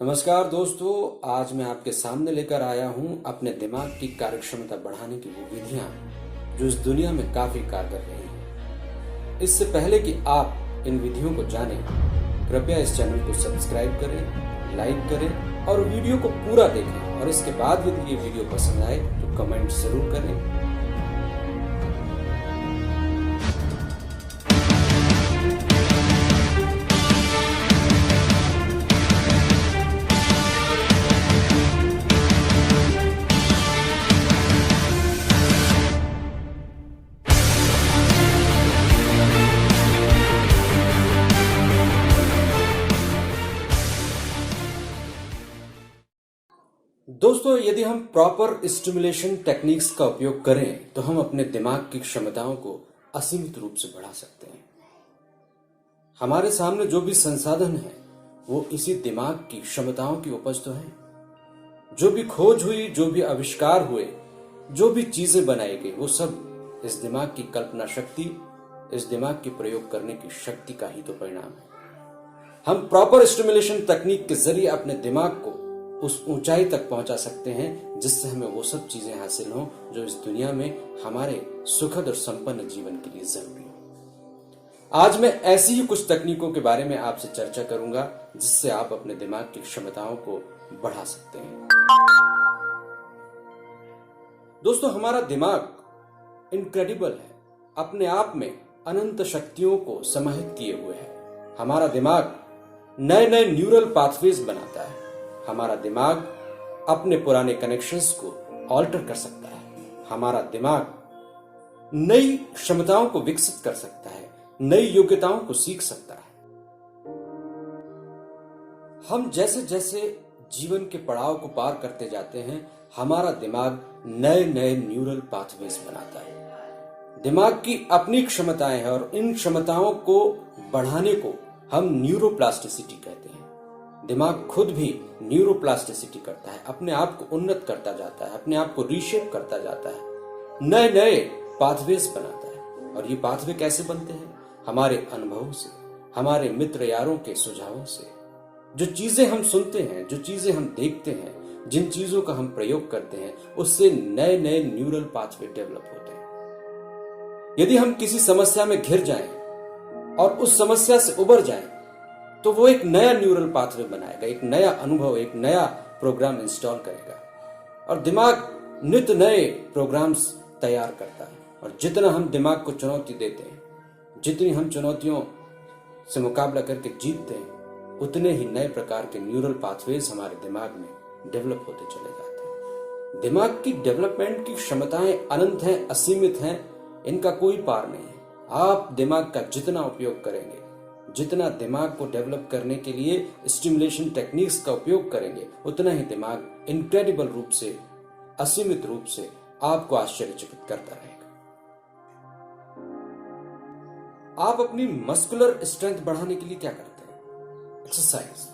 नमस्कार दोस्तों, आज मैं आपके सामने लेकर आया हूं अपने दिमाग की कार्यक्षमता बढ़ाने की वो विधियां जो इस दुनिया में काफी कारगर रही हैं। इससे पहले कि आप इन विधियों को जानें, कृपया इस चैनल को सब्सक्राइब करें, लाइक करें और वीडियो को पूरा देखें। और इसके बाद यदि ये वीडियो पसंद आए तो कमेंट जरूर करें। दोस्तों, यदि हम प्रॉपर स्टिमुलेशन टेक्निक्स का उपयोग करें तो हम अपने दिमाग की क्षमताओं को असीमित रूप से बढ़ा सकते हैं। हमारे सामने जो भी संसाधन है वो इसी दिमाग की क्षमताओं की उपज तो है। जो भी खोज हुई, जो भी आविष्कार हुए, जो भी चीजें बनाई गई, वो सब इस दिमाग की कल्पना शक्ति, इस दिमाग की प्रयोग करने की शक्ति का ही तो परिणाम है। हम प्रॉपर स्टिमुलेशन तकनीक के जरिए अपने दिमाग को उस ऊंचाई तक पहुंचा सकते हैं जिससे हमें वो सब चीजें हासिल हों जो इस दुनिया में हमारे सुखद और संपन्न जीवन के लिए जरूरी हो। आज मैं ऐसी ही कुछ तकनीकों के बारे में आपसे चर्चा करूंगा जिससे आप अपने दिमाग की क्षमताओं को बढ़ा सकते हैं। दोस्तों, हमारा दिमाग इनक्रेडिबल है, अपने आप में अनंत शक्तियों को समाहित किए हुए है। हमारा दिमाग नए नए न्यूरल पाथवेज बनाता है। हमारा दिमाग अपने पुराने कनेक्शंस को ऑल्टर कर सकता है। हमारा दिमाग नई क्षमताओं को विकसित कर सकता है, नई योग्यताओं को सीख सकता है। हम जैसे जैसे जीवन के पड़ाव को पार करते जाते हैं, हमारा दिमाग नए नए न्यूरल पाथवेज बनाता है। दिमाग की अपनी क्षमताएं हैं और इन क्षमताओं को बढ़ाने को हम न्यूरोप्लास्टिसिटी कहते हैं। दिमाग खुद भी न्यूरोप्लास्टिसिटी करता है, अपने आप को उन्नत करता जाता है, अपने आप को रीशेप करता जाता है, नए नए पाथवेज बनाता है। और ये पाथवे कैसे बनते हैं? हमारे अनुभवों से, हमारे मित्र यारों के सुझावों से। जो चीजें हम सुनते हैं, जो चीजें हम देखते हैं, जिन चीजों का हम प्रयोग करते हैं, उससे नए नए न्यूरल पाथवे डेवलप होते हैं। यदि हम किसी समस्या में घिर जाएं और उस समस्या से उबर जाएं तो वो एक नया न्यूरल पाथवे बनाएगा, एक नया अनुभव, एक नया प्रोग्राम इंस्टॉल करेगा। और दिमाग नित नए प्रोग्राम्स तैयार करता है। और जितना हम दिमाग को चुनौती देते हैं, जितनी हम चुनौतियों से मुकाबला करके जीतते हैं, उतने ही नए प्रकार के न्यूरल पाथवेज हमारे दिमाग में डेवलप होते चले जाते हैं। दिमाग की डेवलपमेंट की क्षमताएं अनंत हैं, असीमित हैं, इनका कोई पार नहीं है। आप दिमाग का जितना उपयोग करेंगे, जितना दिमाग को डेवलप करने के लिए स्टिमुलेशन टेक्निक्स का उपयोग करेंगे, उतना ही दिमाग इनक्रेडिबल रूप से, असीमित रूप से आपको आश्चर्यचकित करता रहेगा। आप अपनी मस्कुलर स्ट्रेंथ बढ़ाने के लिए क्या करते हैं? एक्सरसाइज।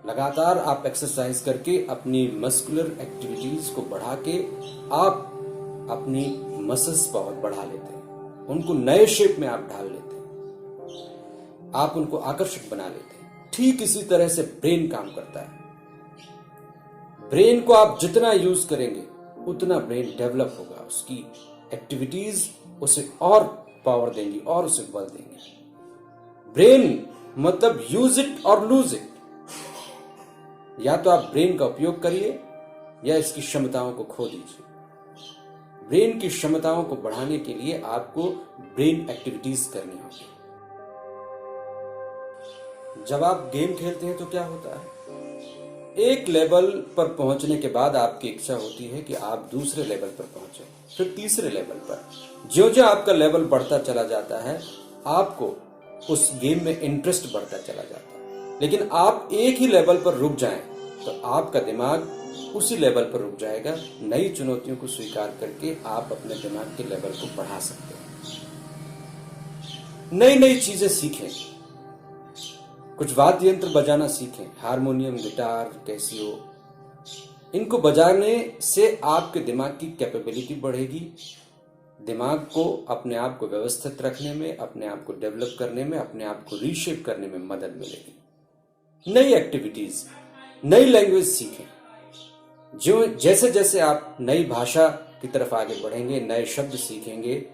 लगातार आप एक्सरसाइज करके अपनी मस्कुलर एक्टिविटीज को बढ़ा के आप अपनी मसल्स पावर बढ़ा लेते हैं, उनको नए शेप में आप ढाल लेते हैं, आप उनको आकर्षक बना लेते हैं। ठीक इसी तरह से ब्रेन काम करता है। ब्रेन को आप जितना यूज करेंगे उतना ब्रेन डेवलप होगा, उसकी एक्टिविटीज उसे और पावर देंगी और उसे बल देंगी। ब्रेन मतलब यूज इट और लूज इट। या तो आप ब्रेन का उपयोग करिए या इसकी क्षमताओं को खो दीजिए। ब्रेन की क्षमताओं को बढ़ाने के लिए आपको ब्रेन एक्टिविटीज करनी होगी। जब आप गेम खेलते हैं तो क्या होता है? एक लेवल पर पहुंचने के बाद आपकी इच्छा होती है कि आप दूसरे लेवल पर पहुंचे, फिर तीसरे लेवल पर। ज्यों ज्यों आपका लेवल बढ़ता चला जाता है, आपको उस गेम में इंटरेस्ट बढ़ता चला जाता है। लेकिन आप एक ही लेवल पर रुक जाएं तो आपका दिमाग उसी लेवल पर रुक जाएगा। नई चुनौतियों को स्वीकार करके आप अपने दिमाग के लेवल को बढ़ा सकते हैं। नई नई चीजें सीखें, कुछ वाद्य यंत्र बजाना सीखें, हारमोनियम, गिटार, कैसियो। इनको बजाने से आपके दिमाग की कैपेबिलिटी बढ़ेगी। दिमाग को अपने आप को व्यवस्थित रखने में, अपने आप को डेवलप करने में, अपने आप को रीशेप करने में मदद मिलेगी। नई एक्टिविटीज, नई लैंग्वेज सीखें। जो जैसे जैसे आप नई भाषा की तरफ आगे बढ़ेंगे, नए शब्द सीखेंगे,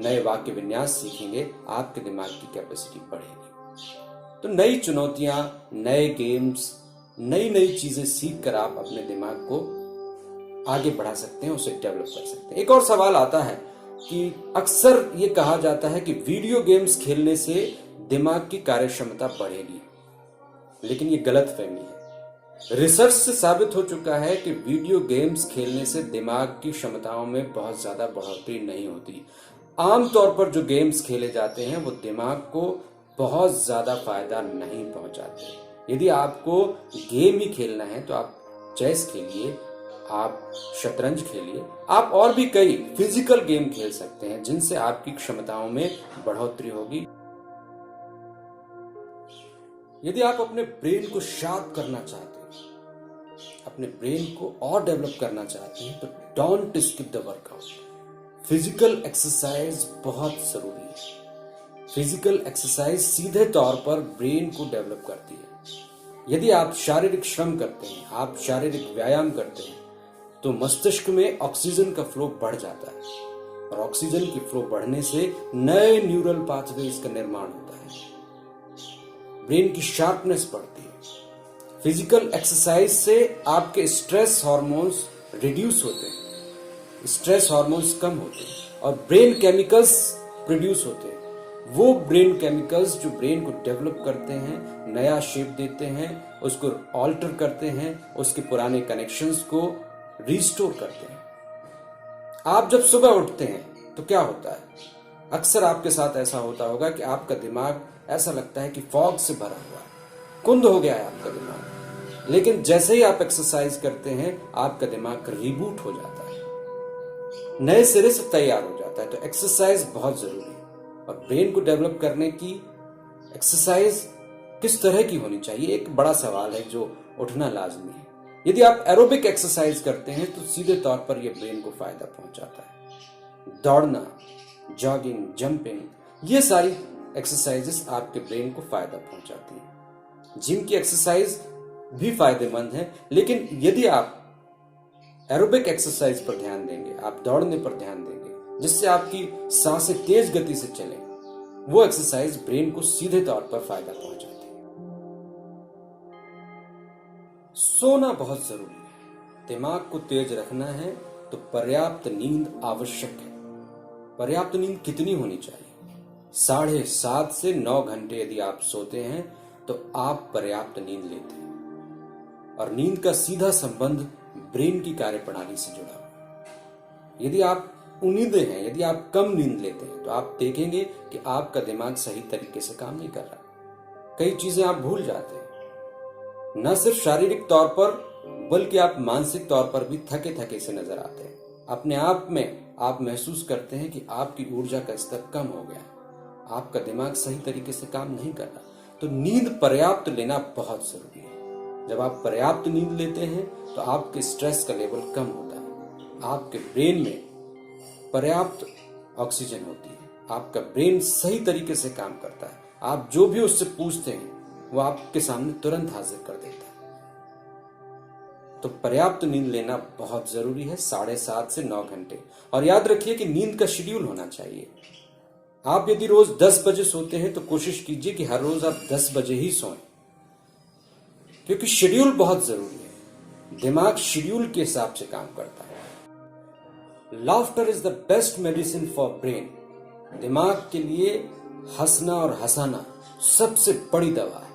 नए वाक्य विन्यास सीखेंगे, आपके दिमाग की कैपेसिटी बढ़ेगी। तो नई चुनौतियां, नए गेम्स, नई नई चीजें सीख कर आप अपने दिमाग को आगे बढ़ा सकते हैं, उसे डेवलप कर सकते हैं। एक और सवाल आता है कि अक्सर ये कहा जाता है कि वीडियो गेम्स खेलने से दिमाग की कार्यक्षमता बढ़ेगी, लेकिन ये गलतफहमी है। रिसर्च से साबित हो चुका है कि वीडियो गेम्स खेलने से दिमाग की क्षमताओं में बहुत ज्यादा बढ़ोतरी नहीं होती। आमतौर पर जो गेम्स खेले जाते हैं वो दिमाग को बहुत ज्यादा फायदा नहीं पहुंचाते। यदि आपको गेम ही खेलना है तो आप चेस खेलिए, आप शतरंज खेलिए, आप और भी कई फिजिकल गेम खेल सकते हैं जिनसे आपकी क्षमताओं में बढ़ोतरी होगी। यदि आप अपने ब्रेन को शार्प करना चाहते हैं, अपने ब्रेन को और डेवलप करना चाहते हैं, तो don't skip the workout. Physical exercise बहुत जरूरी है। फिजिकल एक्सरसाइज सीधे तौर पर ब्रेन को डेवलप करती है। यदि आप शारीरिक श्रम करते हैं, आप शारीरिक व्यायाम करते हैं, तो मस्तिष्क में ऑक्सीजन का फ्लो बढ़ जाता है, और ऑक्सीजन की फ्लो बढ़ने से नए न्यूरल पाथवेज का निर्माण होता है, ब्रेन की शार्पनेस बढ़ती है। फिजिकल एक्सरसाइज से आपके स्ट्रेस हार्मोन्स रिड्यूस होते हैं, स्ट्रेस हार्मोन्स कम होते हैं, और ब्रेन केमिकल्स प्रोड्यूस होते हैं। वो ब्रेन केमिकल्स जो ब्रेन को डेवलप करते हैं, नया शेप देते हैं, उसको ऑल्टर करते हैं, उसके पुराने कनेक्शंस को रिस्टोर करते हैं। आप जब सुबह उठते हैं तो क्या होता है? अक्सर आपके साथ ऐसा होता होगा कि आपका दिमाग ऐसा लगता है कि फॉग से भरा हुआ है, कुंद हो गया है आपका दिमाग। लेकिन जैसे ही आप एक्सरसाइज करते हैं, आपका दिमाग रिबूट हो जाता है, नए सिरे से तैयार हो जाता है। तो एक्सरसाइज बहुत जरूरी है। और ब्रेन को डेवलप करने की एक्सरसाइज किस तरह की होनी चाहिए, एक बड़ा सवाल है जो उठना लाजमी है। यदि आप एरोबिक एक्सरसाइज करते हैं तो सीधे तौर पर यह ब्रेन को फायदा पहुंचाता है। दौड़ना, जॉगिंग, जंपिंग, ये सारी एक्सरसाइजेस आपके ब्रेन को फायदा पहुंचाती हैं। जिम की एक्सरसाइज भी फायदेमंद है, लेकिन यदि आप एरोबिक एक्सरसाइज पर ध्यान देंगे, आप दौड़ने पर ध्यान देंगे, जिससे आपकी सांसें तेज गति से चले, वो एक्सरसाइज ब्रेन को सीधे तौर पर फायदा पहुंचाती है। सोना बहुत जरूरी है। दिमाग को तेज रखना है तो पर्याप्त नींद आवश्यक है। पर्याप्त नींद कितनी होनी चाहिए? 7.5 से 9 घंटे यदि आप सोते हैं तो आप पर्याप्त नींद लेते हैं। और नींद का सीधा संबंध ब्रेन की कार्यप्रणाली से जुड़ा है। यदि आप उम्मीदें हैं, यदि आप कम नींद लेते हैं, तो आप देखेंगे कि आपका दिमाग सही तरीके से काम नहीं कर रहा। कई चीजें आप भूल जाते हैं। न सिर्फ शारीरिक तौर पर बल्कि आप मानसिक तौर पर भी थके थके से नजर आते हैं। अपने आप में आप महसूस करते हैं कि आपकी ऊर्जा का स्तर कम हो गया है, आपका दिमाग सही तरीके से काम नहीं कर रहा। तो नींद पर्याप्त लेना बहुत जरूरी है। जब आप पर्याप्त नींद लेते हैं तो आपके स्ट्रेस का लेवल कम होता है, आपके ब्रेन में पर्याप्त ऑक्सीजन होती है, आपका ब्रेन सही तरीके से काम करता है। आप जो भी उससे पूछते हैं वो आपके सामने तुरंत हाजिर कर देता है। तो पर्याप्त नींद लेना बहुत जरूरी है, 7.5 से 9 घंटे। और याद रखिए कि नींद का शेड्यूल होना चाहिए। आप यदि रोज 10 बजे सोते हैं तो कोशिश कीजिए कि हर रोज आप 10 बजे ही सोएं, क्योंकि शेड्यूल बहुत जरूरी है। दिमाग शेड्यूल के हिसाब से काम करता है। Laughter is the best medicine for brain. दिमाग के लिए हंसना और हंसाना सबसे बड़ी दवा है।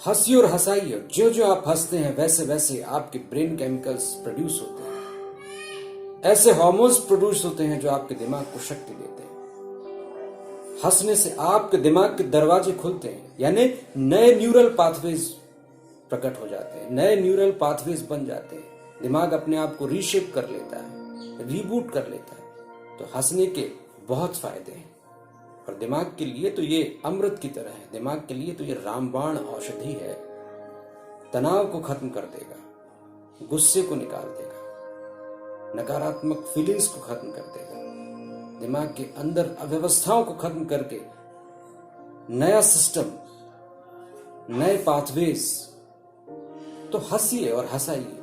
हंसिए और हंसाइए, जो जो आप हंसते हैं वैसे वैसे आपके ब्रेन केमिकल्स प्रोड्यूस होते हैं। ऐसे हार्मोन्स प्रोड्यूस होते हैं जो आपके दिमाग को शक्ति देते हैं। हंसने से आपके दिमाग के दरवाजे खुलते हैं, यानी नए न्यूरल पाथवेज प्रकट हो जाते हैं, नए न्यूरल पाथवेज बन जाते हैं। दिमाग अपने आप को रीशेप कर लेता है, रीबूट कर लेता है। तो हंसने के बहुत फायदे हैं, और दिमाग के लिए तो ये अमृत की तरह है। दिमाग के लिए तो ये रामबाण औषधि है। तनाव को खत्म कर देगा, गुस्से को निकाल देगा, नकारात्मक फीलिंग्स को खत्म कर देगा, दिमाग के अंदर अव्यवस्थाओं को खत्म करके नया सिस्टम, नए पाथवेज तो हंसिए और हंसाइए,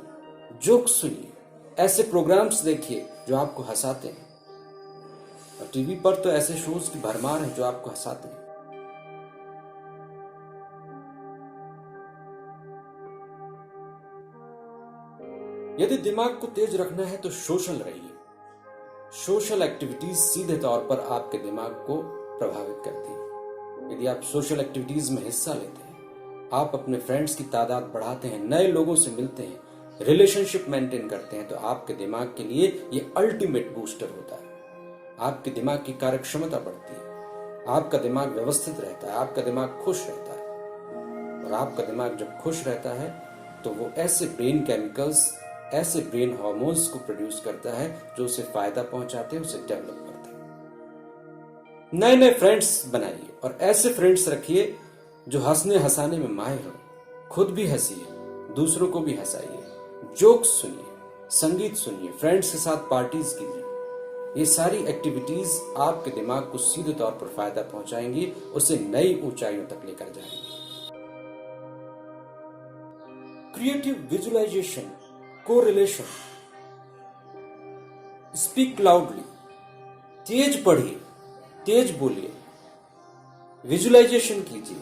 जोक सुनिए, ऐसे प्रोग्राम्स देखिए जो आपको हंसाते हैं। और टीवी पर तो ऐसे शोज की भरमार है जो आपको हंसाते हैं। यदि दिमाग को तेज रखना है तो सोशल रहिए। सोशल एक्टिविटीज सीधे तौर पर आपके दिमाग को प्रभावित करती है। यदि आप सोशल एक्टिविटीज में हिस्सा लेते हैं, आप अपने फ्रेंड्स की तादाद बढ़ाते हैं, नए लोगों से मिलते हैं, रिलेशनशिप मेंटेन करते हैं, तो आपके दिमाग के लिए ये अल्टीमेट बूस्टर होता है। आपके दिमाग की कार्य क्षमता बढ़ती है, आपका दिमाग व्यवस्थित रहता है, आपका दिमाग खुश रहता है। और आपका दिमाग जब खुश रहता है तो वो ऐसे ब्रेन केमिकल्स, ऐसे ब्रेन हार्मोन्स को प्रोड्यूस करता है जो उसे फायदा पहुंचाते हैं, उसे डेवलप करते हैं। नए नए फ्रेंड्स बनाइए और ऐसे फ्रेंड्स रखिए जो हंसने हंसाने में माहिर हो। खुद भी हंसिए, दूसरों को भी हंसाइए, जोक्स सुनिए, संगीत सुनिए, फ्रेंड्स के साथ पार्टीज कीजिए। ये सारी एक्टिविटीज आपके दिमाग को सीधे तौर पर फायदा पहुंचाएंगी, उसे नई ऊंचाइयों तक लेकर जाएंगी। Creative visualization, correlation, speak loudly, तेज पढ़िए, तेज बोलिए, विजुअलाइजेशन कीजिए,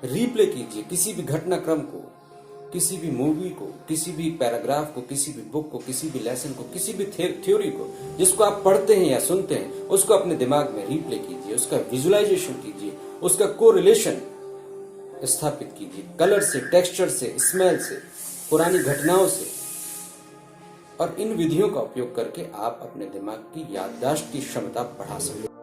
रिप्ले कीजिए किसी भी घटनाक्रम को, किसी भी मूवी को, किसी भी पैराग्राफ को, किसी भी बुक को, किसी भी लेसन को, किसी भी थ्योरी को जिसको आप पढ़ते हैं या सुनते हैं, उसको अपने दिमाग में रिप्ले कीजिए, उसका विजुअलाइजेशन कीजिए, उसका कोरिलेशन स्थापित कीजिए, कलर से, टेक्सचर से, स्मेल से, पुरानी घटनाओं से। और इन विधियों का उपयोग करके आप अपने दिमाग की याददाश्त की क्षमता बढ़ा सकते हैं।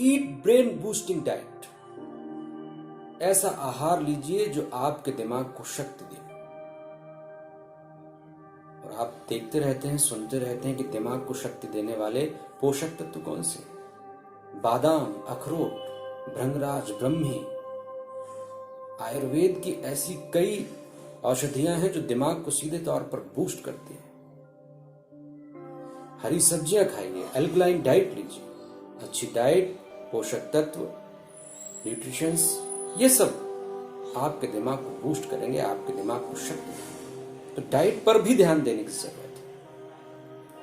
ईट ब्रेन बूस्टिंग डाइट, ऐसा आहार लीजिए जो आपके दिमाग को शक्ति दे। और आप देखते रहते हैं, सुनते रहते हैं कि दिमाग को शक्ति देने वाले पोषक तत्व कौन से? बादाम, अखरोट, भृंगराज, ब्रह्मी। आयुर्वेद की ऐसी कई औषधियां हैं जो दिमाग को सीधे तौर पर बूस्ट करती हैं। हरी सब्जियां खाइए, एल्कलाइन डाइट लीजिए। अच्छी डाइट, पोषक तत्व, न्यूट्रिशंस, ये सब आपके दिमाग को बूस्ट करेंगे, आपके दिमाग को शक्ति देंगे। तो डाइट पर भी ध्यान देने की जरूरत है।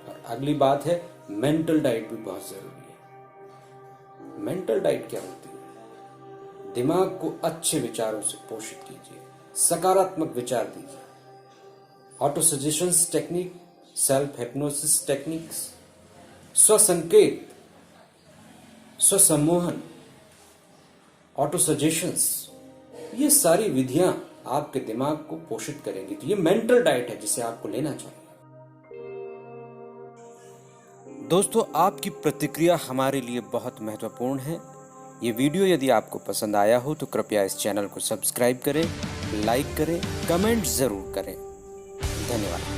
और अगली बात है, मेंटल डाइट भी बहुत जरूरी है। मेंटल डाइट क्या होती है? दिमाग को अच्छे विचारों से पोषित कीजिए, सकारात्मक विचार दीजिए। Auto suggestions technique, self hypnosis techniques, स्वसंकेत, स्वसम्मोहन, ऑटो सजेशंस, ये सारी विधियां आपके दिमाग को पोषित करेंगी। तो ये मेंटल डाइट है जिसे आपको लेना चाहिए। दोस्तों, आपकी प्रतिक्रिया हमारे लिए बहुत महत्वपूर्ण है। ये वीडियो यदि आपको पसंद आया हो तो कृपया इस चैनल को सब्सक्राइब करें, लाइक करें, कमेंट जरूर करें। धन्यवाद।